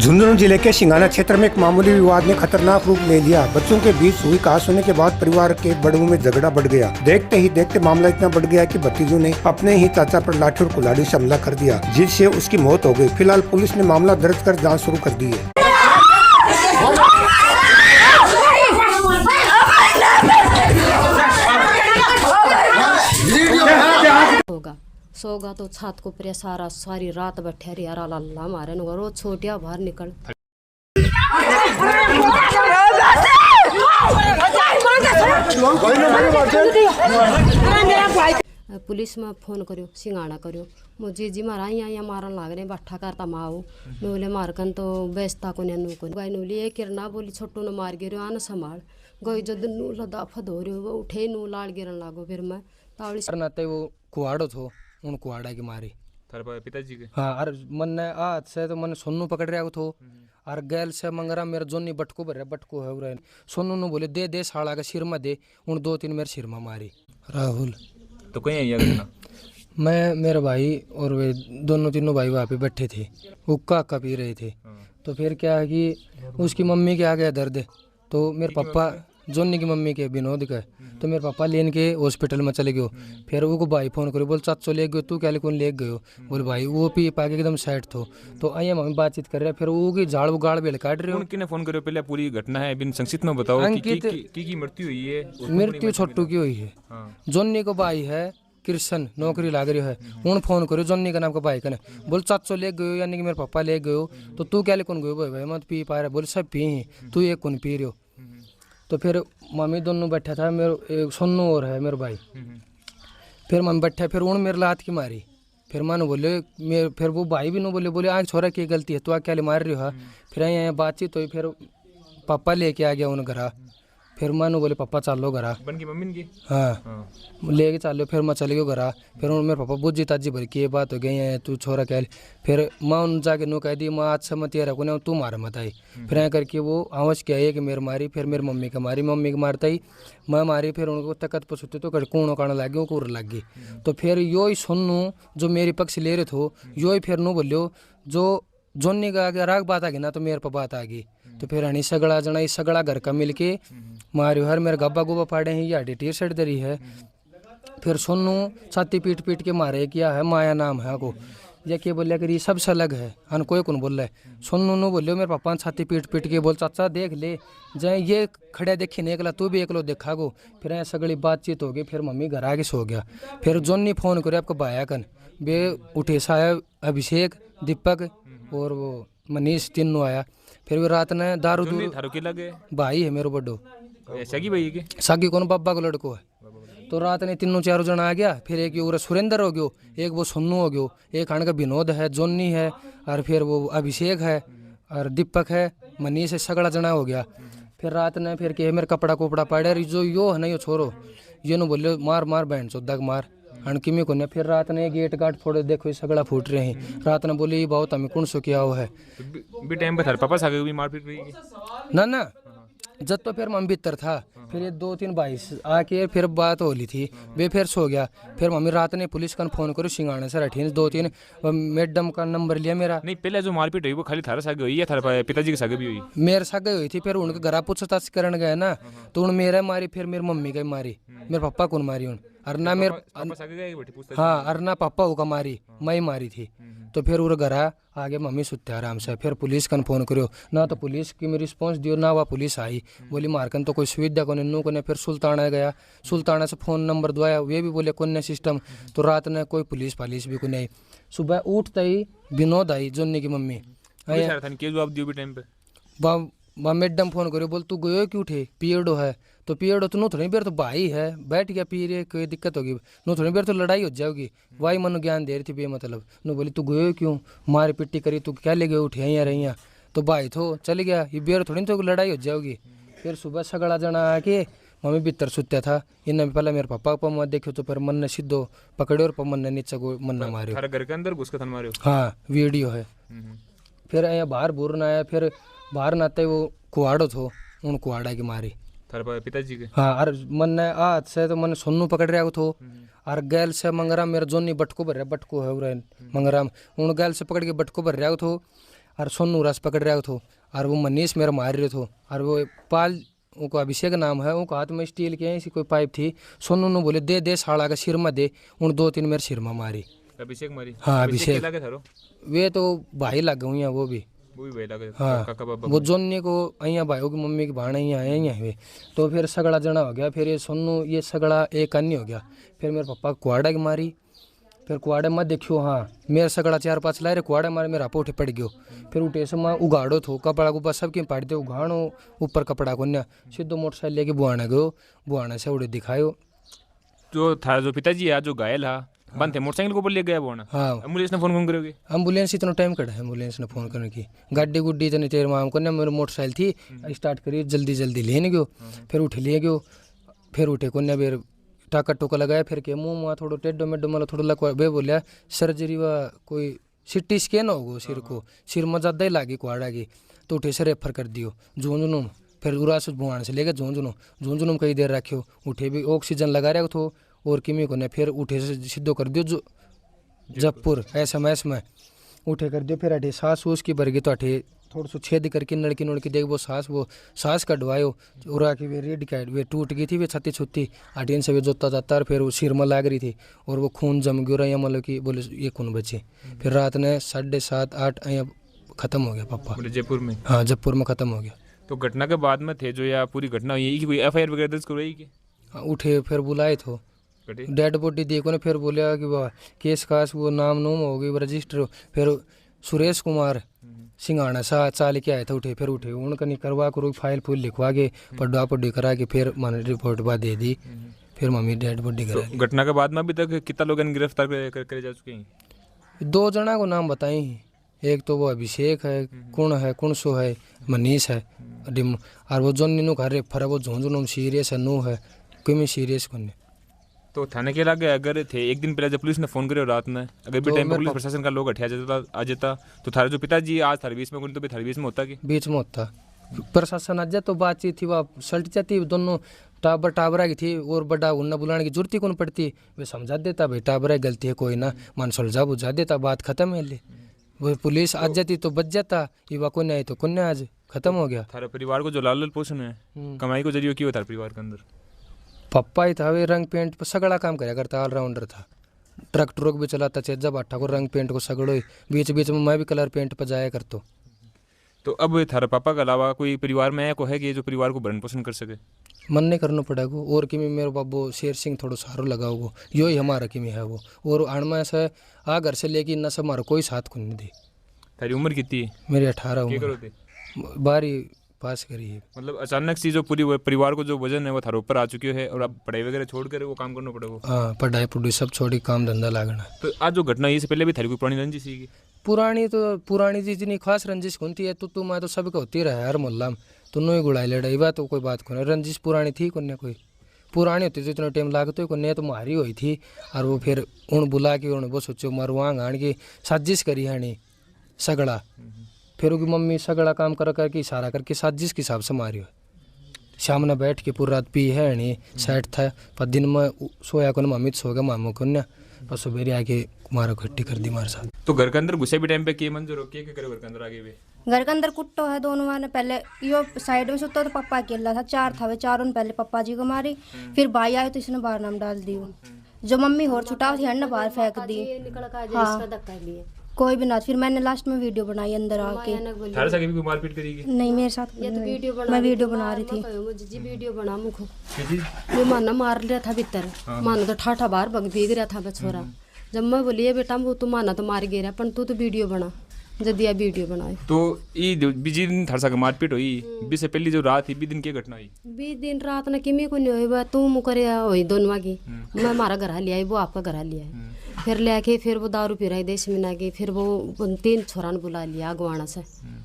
झुंझुनू जिले के सिंगाना क्षेत्र में एक मामूली विवाद ने खतरनाक रूप ले लिया। बच्चों के बीच हुई कहासुनी के बाद परिवार के बड़ों में झगड़ा बढ़ गया। देखते ही देखते मामला इतना बढ़ गया कि भतीजों ने अपने ही चाचा पर लाठी और कुल्हाड़ी से हमला कर दिया, जिससे उसकी मौत हो गई। फिलहाल पुलिस ने मामला दर्ज कर जाँच शुरू कर दी है। होगा सोगा तो छत को प्रे सारी रात बैठे रे यार अल्लाह मारे नो रोज छोटिया बाहर निकल। पुलिस में फोन करो सिंगाना करो मुझे जी मारा यहाँ मारन लाग रहे बट्ठा करता माओ नूले मारकन तो बेचता को नू को गाय नूली एक किरना बोली छोटू ने मार गिरो आन संभाल गई जद नू लदा फदो रहे वो उठे नू लाल गिरन लागो फिर मैं तावड़ी नाते वो कुआड़ो थो उन कुआड़ा की मारी थारे पिताजी के। हाँ अरे मन ने आज से तो मन सोनू पकड़ रहा थो और गैल से मंगरा मेरे जोनी बटको भर बटको है उरे सोनू ने बोले दे साड़ा का सिर में दे उन 2-3 मेरे सिर में मारी। राहुल तो कहीं आई घटना? मैं मेरे भाई और वे दोनों तीनों भाई वहाँ पे बैठे थे, हुक्का पी रहे थे। तो फिर क्या है कि उसकी मम्मी के आ गया दर्द, तो मेरे पापा जोनी की मम्मी के विनोद का, तो मेरे पापा लेन के हॉस्पिटल में चले गयो। फिर वो भाई फोन करो बोल चाचो ले गयो तू क्या कौन ले गयो बोल भाई वो पी पा के एकदम साइड थो। तो आइए हम बातचीत कर रहे हैं, फिर वो की झाड़ गाड़ बेल काट रहे हो। किने फोन करो पहले पूरी घटना है बिन संक्षिप्त में बताओ की मृत्यु हुई है? मृत्यु छोटू की हुई है। जोनी को भाई है कृष्ण नौकरी लाग रही है, उन फोन करो जोनी का नाम का भाई कने बोल चाचो ले गयो यानी कि मेरे पापा ले गयो। तो तू क्या कौन गयो भाई मत पी पा रहा बोल सब पी तू एक कौन पी रहे हो। तो फिर मम्मी दोनों बैठा था मेरे एक सोनू और है मेरे भाई। फिर मम्मी बैठा फिर उन मेरे लात की मारी। फिर मानो बोले मेरे फिर वो भाई भी नो बोले आँख छोरा की गलती है तू क्या मार रही हो। फिर यहाँ बातचीत हुई, फिर पापा लेके आ गया उन घरा। फिर मानो बोले पापा चलो घरा बन की मम्मी की। हाँ लेके चलो। फिर मैं चले गयो घरा। फिर मेरे पापा बुझी ताजी भर की ये बात हो गई है तू छोरा क्या। फिर माँ उन जाके नो कह दी माँ आज से मत यार को तू मार मत आई। फिर यहाँ करके वो आवाज़ क्या है कि मेरे मारी। फिर मेरी मम्मी का मारी, मम्मी को मारता ही मैं मारी। फिर उनको तकत पर सुते तो कूणों काना लग गया कूर लग गई। तो फिर यो ही सुनू जो मेरी पक्ष ले रहे थे यो ही फिर नो बोलियो जो जोनी का अगर राग बात आ गई ना तो मेरे पर बात आ गई। तो फिर हनी सगड़ा जना इस सगड़ा घर का मिल के मारियो हर मेरे गब्बा गुब्बा फाड़े हैं या टी शर्ट दरी है। फिर सोनू छाती पीट पीट के मारे किया है माया नाम है को ये क्या बोलिया कि सबसे अलग है हन कोई कौन बोल रहा है। सोनू नो बोलियो मेरे पापा छाती पीट पीट के बोल चाचा देख ले जय ये खड़े देखी नहीं एकला तू भी एकलो देखा गो। फिर ऐसा सगड़ी बातचीत हो गई। फिर मम्मी घर आके सो गया। फिर जोनी फोन करे आपको भाया कन बे उठे साया अभिषेक दीपक और वो मनीष तीनों आया। फिर वो रात ने दारू दूर भाई है मेरे बड्डो सगी भाई के सागी कौन बाबा को लड़को है। तो रात ने तीनों चारों जना आ गया। फिर एक वो सुरेंद्र हो गयो, एक वो सोनू हो गयो, एक हण का विनोद है, जोनी है और फिर वो अभिषेक है और दीपक है, मनीष है, सगड़ा जना हो गया। फिर रात ने फिर के मेरे कपड़ा कोपड़ा पाड़े जो यो है ना यो छोरो ये नो बोले मार मार बहन चौदह मार हणकिमी को ने। फिर रात ने गेट गाट फोड़े देखो सगड़ा फूट रहे हैं। रात ने बोले बहुत हमें कौन सो किया हुआ है भी टाइम पे थारे पापा सागे भी मार पीट रही ना जब तो फिर मम्मी भीतर था। फिर ये 2-3 भाई आके फिर बात हो ली थी वे फिर सो गया। फिर मम्मी रात ने पुलिस का फोन करो सिंगाने से रठी 2-3 मैडम का नंबर लिया मेरा। नहीं पहले जो मारपीट हुई वो खाली थारे सागे हुई या थारे पिताजी के सागे भी हुई? मेरे सागे हुई थी। फिर उनके घर पूछताछ करने गए ना तो उन मेरे मारी फिर मेरी मम्मी का मारी, मेरे पापा को मारी उन और ना मेरे हाँ और ना पापा को मारी मैं ही मारी थी। तो फिर वो घर आगे मम्मी सुते आराम से। फिर पुलिस का फोन करो ना तो पुलिस की रिस्पॉन्स दियो ना वह पुलिस आई बोली मारकन तो कोई सुविधा को नू को। फिर सुल्ताना गया, सुल्ताना से फ़ोन नंबर दवाया वे भी बोले कौन सिस्टम। तो रात ने कोई पुलिस पालिस भी कोई नहीं। सुबह उठते ही विनोद आई जोनी की मम्मी जवाब दियो भी टाइम पे मैडम फोन करो बोल तू गयो क्यों थे पीरियडो है। तो पीरियडो तो नो थोड़ी देर तो भाई है बैठ गया पी रहे कोई दिक्कत होगी नो थोड़ी देर तो लड़ाई हो जाएगी। वाई मनु ज्ञान दे रही थी बेमतलब नो बोली तू गयो क्यों मार पिट्टी करी तू क्या ले गए उठे यहाँ रही तो भाई थो चल गया ये बेर थोड़ी तो लड़ाई हो जाएगी। फिर सुबह सगड़ा जना आके मम्मी भीतर सुत्या था इन्हें पहले मेरे पापा को मत देखो तो फिर मन ने सीधो पकड़े और मन ने नीचे को मन न मारे घर के अंदर घुस के मारे। हाँ वीडियो है। फिर यहाँ बाहर बुर ना आया। फिर बाहर नाते वो कुआड़ो थो उन कुआड़ा की मारी थारे पिताजी के। हाँ और मन ने आज से तो मन सोनू पकड़ रहा थो और गैल से मंगराम मेरा जोनी बटको भर रहा बटको है उरे मंगराम उन गैल से पकड़ के बटको भर रहा थो और सोनू रस पकड़ रहा था और वो मनीष मेरा मार रहे थे और वो पाल उनको अभिषेक नाम है, उनका हाथ में स्टील के ऐसी कोई पाइप थी। सोनू ने बोले दे दे साड़ा का सिर में दे, उन 2-3 मेरे सिर में मारी। अभिषेक मारी? हाँ अभिषेक। लगे थारो? वे तो भाई लग गए वो भी भाई लगे। हाँ काका बाबा वो जोन्ने को अहिया भाइयों की मम्मी की भाण अहिया अहिया हुए। तो फिर सगड़ा जना हो गया, फिर ये सोनू ये सगड़ा एक अन्य हो गया। फिर मेरे पापा कुआड़ा की मारी, फिर कुआड़े मत देखियो। हाँ मेरा सगड़ा 4-5 लाए रे कुआड़े मारे, मेरा आपो उठे पड़ गयो। फिर उठे से मैं उगाड़ो थो कपड़ा को बस सबके पाड़ दे उगाड़ो ऊपर कपड़ा को न्या सीधो मोटरसाइकिल लेके बुआने गयो। बुआने से उड़े दिखायो जो था जो पिताजी है जो घायल है बंद थे मोटरसाइकिल को ऊपर ले गया वो ना। हाँ एम्बुलेंस ने फोन कौन करोगे? एम्बुलेंस इतना टाइम कटा है एम्बुलेंस ने फोन करने की। गाड़ी गुड्डी इतनी देर में हमको ना मेरी मोटरसाइकिल थी स्टार्ट करी जल्दी जल्दी लेने गयो। फिर उठे ले गयो, फिर उठे को ना फिर टाका टोका लगाया। फिर के मुँह वहाँ थोड़ा टेढ़ो मेढ़ो मतलब थोड़ा लगवा वे बोलिया सर्जरी व कोई सिटी स्कैन होगो सिर को, सिर में ज़्यादा ही लागी कुआड़ा की। तो उठे से रेफर कर दियो झुंझुनू। फिर उरा से भुआन से लेके झुंझुनू में कई देर रखियो। उठे भी ऑक्सीजन लगा रहा थो और किमी को ने फिर उठे से सीधो कर दियो जो जयपुर SMS में उठे कर दियो। फिर अठे सांस वूस की भर गई तो अठे थोड़ा सा छेद करके नड़की देख वो सांस कटवायो। उरा की वे रेड कैट वे टूट गई थी, वे छत्ती छुत्ती अटीन से वे जोता जाता और फिर वो सिर में लाग रही थी और वो खून जम गया रहा मतलब कि बोले ये खून बचे। फिर रात ने 7:30-8 ख़त्म हो गया पापा जयपुर में। हाँ जयपुर में ख़त्म हो गया। तो घटना के बाद में थे जो या पूरी घटना हुई कि कोई FIR वगैरह दर्ज करवाई कि? उठे फिर बुलाए थे डेड बॉडी देखो ने। फिर बोलिया कि वाह केस खास वो नाम नूम हो गई रजिस्टर। फिर सुरेश कुमार सिंघाना सा चाल के आए थे। उठे फिर उठे उनका नहीं करवा करो फाइल फूल लिखवा के पढ़वा पढ़ी करा के फिर मैंने रिपोर्ट बा दे दी। फिर मम्मी डेड बॉडी करा। तो घटना के बाद में अभी तक कितना लोग गिरफ्तार करे जा चुके हैं? 2 जना को नाम बताए हैं। एक तो वो अभिषेक है, कुणसो है, मनीष है और वो जोन नीनू घर रेफर है वो झुंझुनू सीरियस है, नू है कोई सीरियस को नहीं। तो थाने के लागे अगर थे एक दिन पहले जब पुलिस ने फोन करे रात में अगर भी टाइम पुलिस प्रशासन का लोग हटिया आ जाता तो थारे जो पिताजी आज थारे बीच में तो भी थारे बीच में होता कि बीच में होता प्रशासन आ जाए तो बातचीत थी वह सल्ट जाती। दोनों टाबरा की थी और बड़ा उन्ना बुलाने की जरूरत ही कौन पड़ती। वे समझा देता भाई टाबरा की गलती है कोई ना मन सुलझा बुझा देता बात खत्म है। ले वो पुलिस आ जाती तो बच जाता युवा को नहीं तो कौन आज खत्म हो गया। थारे परिवार को जो लाल पोषण है कमाई को जरिए क्यों थारे परिवार के अंदर? पप्पा ही था वे रंग पेंट पर सगड़ा काम कराया करता ऑलराउंडर था। ट्रक ट्रक भी चलाता चेजा भाटा को रंग पेंट को सगड़ो बीच बीच में मैं भी कलर पेंट पर जाया करता। तो अब थारे पापा के अलावा कोई परिवार में को है कि जो परिवार को भरण पोषण कर सके? मन नहीं करना पड़ेगा और कि मेरे बाबू शेर सिंह थोड़ा सारो लगाओ यो ही हमारा कि है वो और अणमा से आ घर से लेके न सब हमारा कोई साथ को नहीं दे। थारी उम्र कितनी है? मेरी 18 उम्र 12वीं पास करी है। मतलब अचानक से जो पूरी परिवार को जो वजन है वो थारे ऊपर आ चुकी है और अब पढ़ाई वगैरह छोड़ कर वो काम करना पड़ेगा। हाँ पढ़ाई पुढ़ाई सब छोड़ी काम धंधा लागना। तो आज जो घटना इससे पहले भी थारी कोई पुरानी रंजिश थी? पुरानी चीज नहीं खास रंजिश होती है तो मैं तो सबको होती रहा हर मोहल्ला में तो नो ही गुड़ाई लड़ाई बात तो कोई बात को रंजिश पुरानी थी कोई कोई पुरानी होती तो इतना टाइम लागतो को नहीं तो मारी हुई थी। और वो फिर उन बुला के उन्होंने वो सोचो मरवा गाड़ के साजिश करी है सगड़ा। फिर उसकी मम्मी सगड़ा काम करके इशारा करके साजिश के हिसाब से मारी हो। शाम ने बैठ के पूरी रात पी है नहीं सेट था पर दिन में सोया को मम्मी सो गया मामू को ना पर सुबह आके मारा खट्टी कर दी मारे साथ। तो घर के अंदर घुसे भी टाइम पे के मंजूर हो के करे घर के अंदर आगे भी? घर के अंदर कुट्टो है दोनों माने पहले यो साइड में सुता तो पापा अकेला था 4 था वे चारों ने पहले पापा जी को मारी। फिर भाई आए तो इसने बाहर नाम डाल दी जो मम्मी और छुटा थी हन बाहर फेंक दी। हाँ कोई भी ना। फिर मैंने लास्ट में वीडियो बनाई अंदर आके। थारे साथ भी मारपीट करेगी? नहीं मेरे साथ ये तो वीडियो बना मैं वीडियो बना रही थी। मुझे जी वीडियो बना मुखो ये माना मार लिया था भीतर मानो तो ठाठा बाहर भीग रहा था छोरा। जब मैं बोली ये बेटा वो तू माना तो मार गिरा पर तू तो वीडियो बना जदिया वीडियो बनाए। तो ये बीजी दिन थारे साथ मारपीट हुई बी से पहली जो रात थी बी दिन की घटना हुई? बी दिन रात ना किमी को नहीं हुई तू मुकरे हुई दोनों की मैं हमारा घर लिया वो आपका घर लिया है। फिर लेके फिर वो दारू पी रही देश में की। फिर वो 3 छोरा ने बुला लिया अगवाना से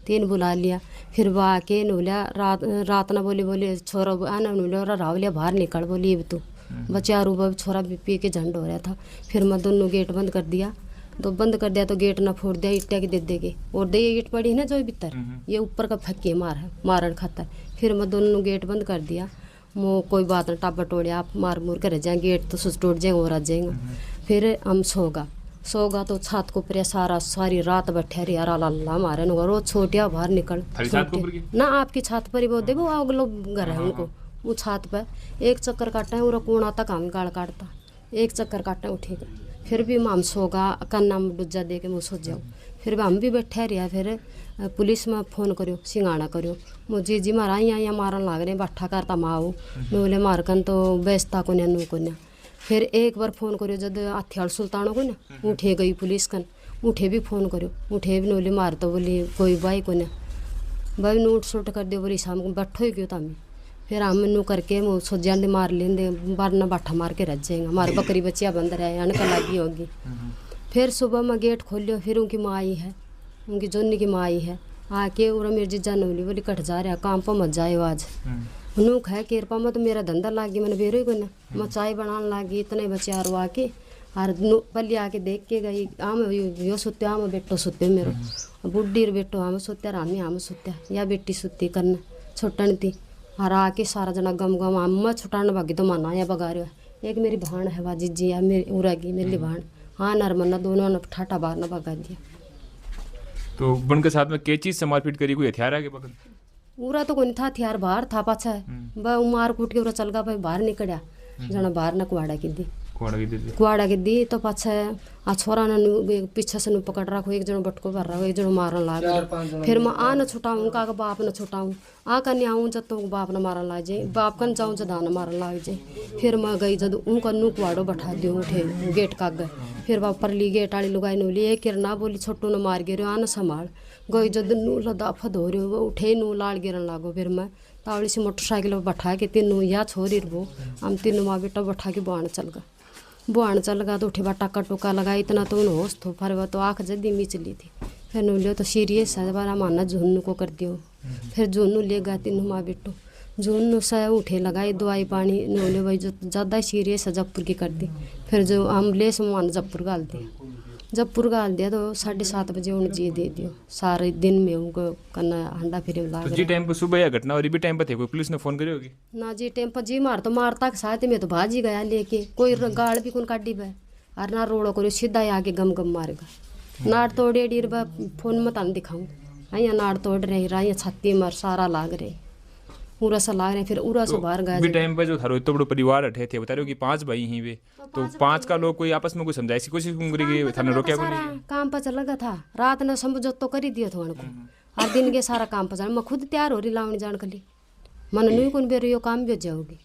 3 बुला लिया। फिर वो आके नूलिया रात ना बोली छोरा आना नूलिया रावलिया बाहर निकल बोली तू बच्चा रूबा छोरा पी के झंड हो रहा था। फिर मैं दोनों गेट बंद कर दिया तो गेट ना फोड़ दिया ईटा की दे के और दे ईट पड़ी ना जो भीतर ये ऊपर का फक्के मारन खातर। फिर मैं दोनों गेट बंद कर दिया मो कोई बात ना टाबा टोड़िया आप मार मूर कर जाए गेट तो सुस टूट जाएंगे और आ जाएंगे। फिर हम सोगा तो छत को ऊपर सारा सारी रात बैठे रही यार अल्लाह मारे नु रोज छोटिया बाहर निकल थारी छत के ऊपर की? ना आपकी छत पर ही वो देखो अगलो घर है उनको वो छत पर एक चक्कर काटा है और कोना तक हम गाल काटता एक चक्कर काटा उठेगा फिर भी हम सोगा कन्ना में डुजा दे के मुँह सो जाऊँ फिर भी हम भी बैठे रहा फिर पुलिस में फोन करो सिंगाना करो मुझे जी मारा यहाँ मारन लाग रहे बट्ठा करता माओ बोले मारकन तो बेचता को नू को फिर एक बार फोन करो जब हथियार सुल्तानों को ना उठे गई पुलिस कन उठे भी फोन करो उठे भी बोले मार तो बोली कोई बाई को ना भाई नोट शोट कर दो बोली शाम को बैठो ही क्यों तमें फिर हम नू करके मुँह सोजा दे मार लेंदे बारना बाठा मार के रह जाएंगे हमारे बकरी बच्चियाँ बंद रहे अनक लगी होगी फिर सुबह में गेट खोलियो फिर उनकी माँ आई है उनकी जोनी की माँ आई है आके और मेरी जीजा नौली बोली कट जा रहा काम पर मत जाए आज नूक है केरपा में तो मेरा धंधा लाग गया मैंने बेरो ही को ना मैं चाय बनाने लगी इतने बच्चे आरो आके और पल्ली आके देख के गई आम यो सुत्ते आम बेटो सुत्ते मेरो बुढ़ी बेटो आम सुत्या रामी आम सुत्या या बेटी सुत्ती करना छोटन थी और आके सारा जना गम गम आम छुटाने भागी तो माना या बगारे एक मेरी भाण है वाजी जी या मेरी उरागी मेरी भाण हाँ नरमन्ना दोनों ने ठाटा बाहर न भगा दिया। तो बन के साथ में क्या चीज से मारपीट करी कोई हथियार आगे पकड़? पूरा तो कोई नहीं था हथियार बाहर था पाछा है मार कूट के चल गया भाई बाहर निकलिया जना बाहर न कुआड़ा की दी कुआड़ा की दी तो पाछा आ छोरा ने पीछे से पकड़ रखो एक जनो बटको भर रखो एक जनो मारन लाग फिर मैं आ न छुटाऊँ उनका बाप न छुटाऊँ आ कन्या आऊँ जब तो बाप न मारन लाग जाए बाप कन जाऊँ जदा न मारन लाग जाए फिर मैं गई जब उनका नू कुआड़ो बैठा दियो उठे गेट का गए फिर वह परली गेट वाली लुगाई नूली एक किरना बोली छोटू न मार गिरो आ न संभाल गई जब नू लदाफ धो रहे वो उठे नू लाल गिरन लागो फिर मैं तावड़ी से मोटरसाइकिल पर बैठा के तीनों या छोरी वो हम तीनों माँ बेटा बैठा के बुआन चल गए बुआन चल गया तो उठे बा टक्का टुका लगा इतना तो उन्हें होश थो फिर वह तो आँख जल्दी मिचली थी फिर नू लियो तो सीरियस है बारा माना झुन्नू को कर दियो फिर झुन्नू ले गया तीनों माँ बेटो झुन्नू से उठे लगाई दवाई पानी नूले भाई जो ज़्यादा सीरियस है जबपुर की कर दी फिर जो एम्बुलेंस में मान जबपुर गाल दिया जबपुर गाल दिया तो 7:30 बजे उन्हें जी दे दियो सारे दिन में उनको करना हंडा फिर लाग तो जी टाइम पर सुबह या घटना और भी टाइम पर थे कोई पुलिस ने फोन करी होगी ना जी टाइम पर जी मार तो मारता के साथ में तो भाजी गया लेके कोई गाड़ भी कौन काटी बे और ना रोड़ो को सीधा ही आके गम गम मारेगा नाड़ तोड़े डीर बा फोन में तान दिखाऊँ यहाँ नाड़ तोड़ रहे रहा यहाँ छत्ती मार सारा लाग रहे पूरा सा लाग रहे फिर उरा से बाहर गया भी टाइम पर जो थारो इतना बड़ो परिवार अठे थे बता रहे हो कि 5 भाई ही वे तो 5 का लोग कोई आपस में कोई समझाई सी कोशिश करी थाने रोकया सारा काम पर चल गया था रात ने समझो तो कर ही दिया था उनको और दिन के सारा काम पर जाने मैं खुद तैयार हो रही लावणी जान कली मन नहीं कौन बेरो यो काम भी हो जाओगी